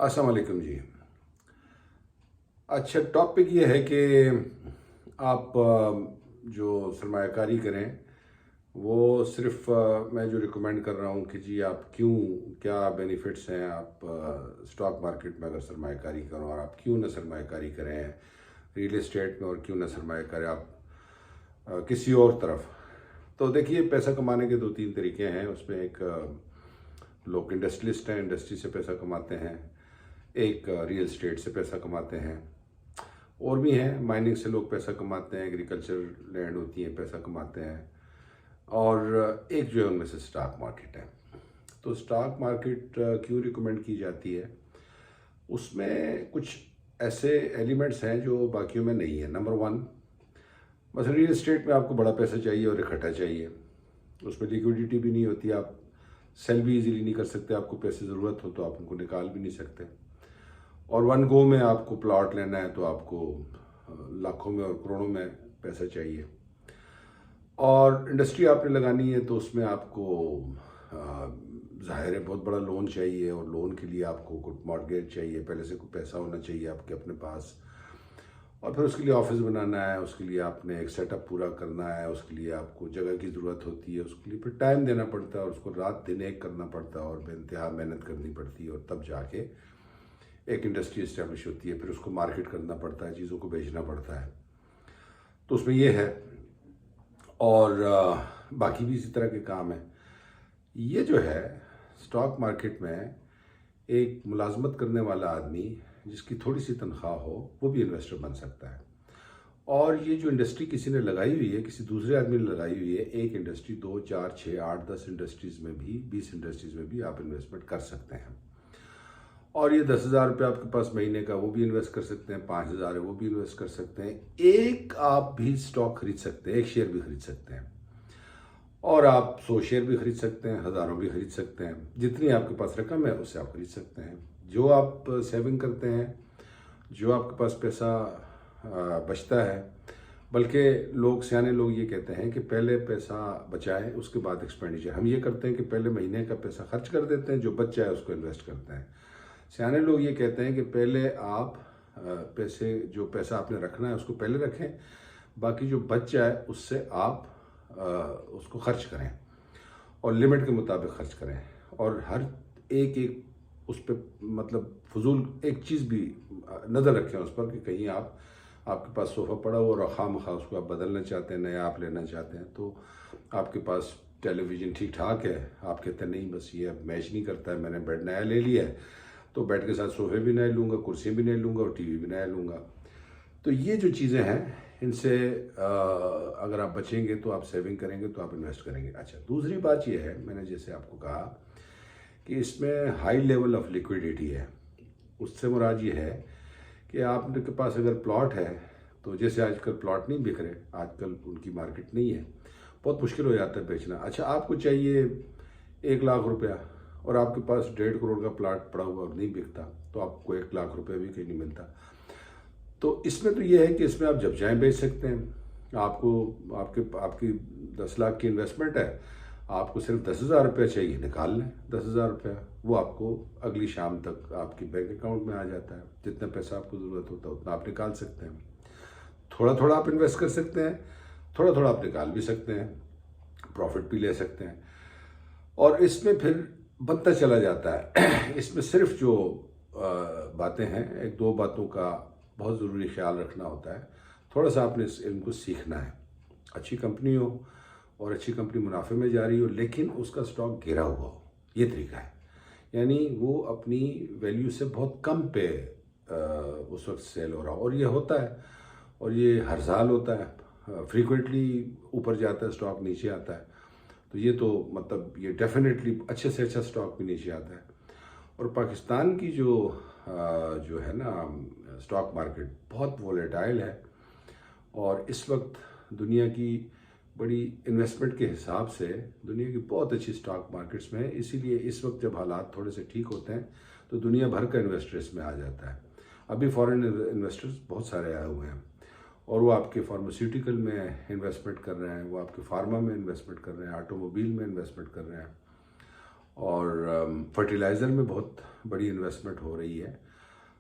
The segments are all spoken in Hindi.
अस्सलाम वालेकुम जी। अच्छा, टॉपिक ये है कि आप जो सरमायाकारी करें वो सिर्फ मैं जो रिकमेंड कर रहा हूँ कि जी आप क्यों, क्या बेनिफिट्स हैं आप स्टॉक मार्केट में अगर सरमायाकारी करो, और आप क्यों ना सरमायाकारी करें रियल एस्टेट में, और क्यों ना सरमायाकारी आप किसी और तरफ। तो देखिए, पैसा कमाने के दो तीन तरीके हैं उसमें। एक लोग इंडस्ट्रियलिस्ट हैं, इंडस्ट्री से पैसा कमाते हैं। एक रियल एस्टेट से पैसा कमाते हैं। और भी हैं, माइनिंग से लोग पैसा कमाते हैं, एग्रीकल्चर लैंड होती है पैसा कमाते हैं। और एक जो है उनमें से स्टॉक मार्केट है। तो स्टॉक मार्केट क्यों रिकमेंड की जाती है, उसमें कुछ ऐसे एलिमेंट्स हैं जो बाकियों में नहीं है। नंबर वन, बस रियल एस्टेट में आपको बड़ा पैसा चाहिए और इकट्ठा चाहिए। उसमें लिक्विडिटी भी नहीं होती, आप सेल भी इजीली नहीं कर सकते। आपको पैसे ज़रूरत हो तो आप उनको निकाल भी नहीं सकते। और वन गो में आपको प्लॉट लेना है तो आपको लाखों में और करोड़ों में पैसा चाहिए। और इंडस्ट्री आपने लगानी है तो उसमें आपको ज़ाहिर है बहुत बड़ा लोन चाहिए, और लोन के लिए आपको कुछ मॉर्गेज चाहिए, पहले से कुछ पैसा होना चाहिए आपके अपने पास। और फिर उसके लिए ऑफिस बनाना है, उसके लिए आपने एक सेटअप पूरा करना है, उसके लिए आपको जगह की ज़रूरत होती है, उसके लिए फिर टाइम देना पड़ता है, और उसको रात दिन एक करना पड़ता है और बेइंतहा मेहनत करनी पड़ती है, और तब जाके एक इंडस्ट्री इस्टेब्लिश होती है। फिर उसको मार्केट करना पड़ता है, चीज़ों को बेचना पड़ता है। तो उसमें ये है। और बाकी भी इसी तरह के काम हैं। ये जो है स्टॉक मार्केट में, एक मुलाजमत करने वाला आदमी जिसकी थोड़ी सी तनख्वाह हो वो भी इन्वेस्टर बन सकता है। और ये जो इंडस्ट्री किसी ने लगाई हुई है, किसी दूसरे आदमी ने लगाई हुई है, एक इंडस्ट्री, 2, 4, 6, 8, 10 इंडस्ट्रीज़ में भी, 20 इंडस्ट्रीज़ में भी आप इन्वेस्टमेंट कर सकते हैं। और ये 10,000 रुपये आपके पास महीने का, वो भी इन्वेस्ट कर सकते हैं। 5,000 है, वो भी इन्वेस्ट कर सकते हैं। एक आप भी स्टॉक खरीद सकते हैं, एक शेयर भी खरीद सकते हैं। और आप 100 शेयर भी खरीद सकते हैं, हज़ारों भी खरीद सकते हैं। जितनी आपके पास रकम है उससे आप खरीद सकते हैं। जो आप सेविंग करते हैं, जो आपके पास पैसा बचता है, बल्कि लोग, सियाने लोग ये कहते हैं कि पहले पैसा बचाएं उसके बाद एक्सपेंडिचर। हम ये करते हैं कि पहले महीने का पैसा खर्च कर देते हैं, जो बच जाए उसको इन्वेस्ट करते हैं। सियाने लोग ये कहते हैं कि पहले आप पैसे, जो पैसा आपने रखना है उसको पहले रखें, बाकी जो बच जाए उससे आप उसको खर्च करें, और लिमिट के मुताबिक खर्च करें। और हर एक एक उस पर, मतलब फजूल एक चीज़ भी नज़र रखें उस पर, कि कहीं आपके पास सोफ़ा पड़ा हुआ और खामखा उसको आप बदलना चाहते हैं, नया आप लेना चाहते हैं। तो आपके पास टेलीविज़न ठीक ठाक है, आप कहते हैं नहीं बस ये अब मैच नहीं करता है, मैंने बेड नया ले लिया है, तो बेड के साथ सोफ़े भी नए लूँगा, कुर्सियाँ भी नए लूँगा, और टीवी भी नया लूँगा। तो ये जो चीज़ें हैं, इनसे अगर आप बचेंगे तो आप सेविंग करेंगे तो आप इन्वेस्ट करेंगे। अच्छा, दूसरी बात ये है, मैंने जैसे आपको कहा कि इसमें हाई लेवल ऑफ लिक्विडिटी है। उससे मुराद ये है कि आपके के पास अगर प्लॉट है, तो जैसे आजकल प्लॉट नहीं बिक रहे, आजकल उनकी मार्केट नहीं है, बहुत मुश्किल हो जाता है बेचना। अच्छा, आपको चाहिए 1 लाख रुपया, और आपके पास 1.5 करोड़ का प्लॉट पड़ा हुआ और नहीं बिकता, तो आपको 1 लाख रुपया भी कहीं नहीं मिलता। तो इसमें तो ये है कि इसमें आप जब चाहें बेच सकते हैं। आपको आपके आपकी 10 लाख की इन्वेस्टमेंट है, आपको सिर्फ 10,000 रुपया चाहिए, निकाल लें 10,000 रुपया, वो आपको अगली शाम तक आपके बैंक अकाउंट में आ जाता है। जितना पैसा आपको ज़रूरत होता है उतना आप निकाल सकते हैं। थोड़ा थोड़ा आप इन्वेस्ट कर सकते हैं, थोड़ा थोड़ा आप निकाल भी सकते हैं, प्रॉफिट भी ले सकते हैं। और इसमें फिर बनता चला जाता है। इसमें सिर्फ जो बातें हैं, एक दो बातों का बहुत ज़रूरी ख्याल रखना होता है। थोड़ा सा आपने इस इल्म को सीखना है। अच्छी कंपनी हो और अच्छी कंपनी मुनाफे में जा रही हो, लेकिन उसका स्टॉक गिरा हुआ हो, ये तरीका है। यानी वो अपनी वैल्यू से बहुत कम पे उस वक्त सेल हो रहा हो, और ये होता है, और ये हर साल होता है। फ्रीक्वेंटली ऊपर जाता है स्टॉक, नीचे आता है। तो ये तो मतलब ये डेफिनेटली अच्छे से अच्छा स्टॉक भी नीचे आता है। और पाकिस्तान की जो है ना स्टॉक मार्केट, बहुत वोलेटाइल है, और इस वक्त दुनिया की बड़ी इन्वेस्टमेंट के हिसाब से दुनिया की बहुत अच्छी स्टॉक मार्केट्स में है। इसीलिए इस वक्त जब हालात थोड़े से ठीक होते हैं तो दुनिया भर का इन्वेस्टर इसमें आ जाता है। अभी फॉरेन इन्वेस्टर्स बहुत सारे आए हुए हैं, और वो आपके फार्मास्यूटिकल में इन्वेस्टमेंट कर रहे हैं, वो आपके फार्मा में इन्वेस्टमेंट कर रहे हैं, ऑटोमोबाइल में इन्वेस्टमेंट कर रहे हैं। और फर्टिलाइज़र में बहुत बड़ी इन्वेस्टमेंट हो रही है,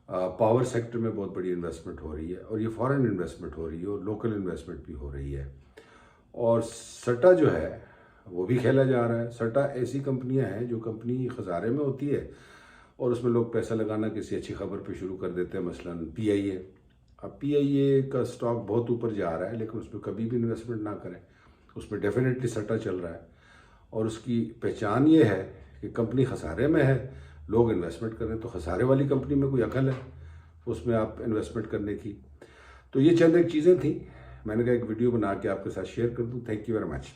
पावर सेक्टर में बहुत बड़ी इन्वेस्टमेंट हो रही है, और ये फॉरेन इन्वेस्टमेंट हो रही है और लोकल इन्वेस्टमेंट भी हो रही है। और सट्टा जो है वो भी खेला जा रहा है। सट्टा ऐसी कंपनियां हैं जो कंपनी खसारे में होती है और उसमें लोग पैसा लगाना किसी अच्छी खबर पे शुरू कर देते हैं, मसलन PIA। अब PIA का स्टॉक बहुत ऊपर जा रहा है, लेकिन उसमें कभी भी इन्वेस्टमेंट ना करें, उसमें डेफिनेटली सट्टा चल रहा है। और उसकी पहचान ये है कि कंपनी खसारे में है, लोग इन्वेस्टमेंट करें, तो खसारे वाली कंपनी में कोई अकल है उसमें आप इन्वेस्टमेंट करने की। तो ये चंद एक चीज़ें थी, मैंने कहा एक वीडियो बना के आपके साथ शेयर कर दूँ। Thank you very much.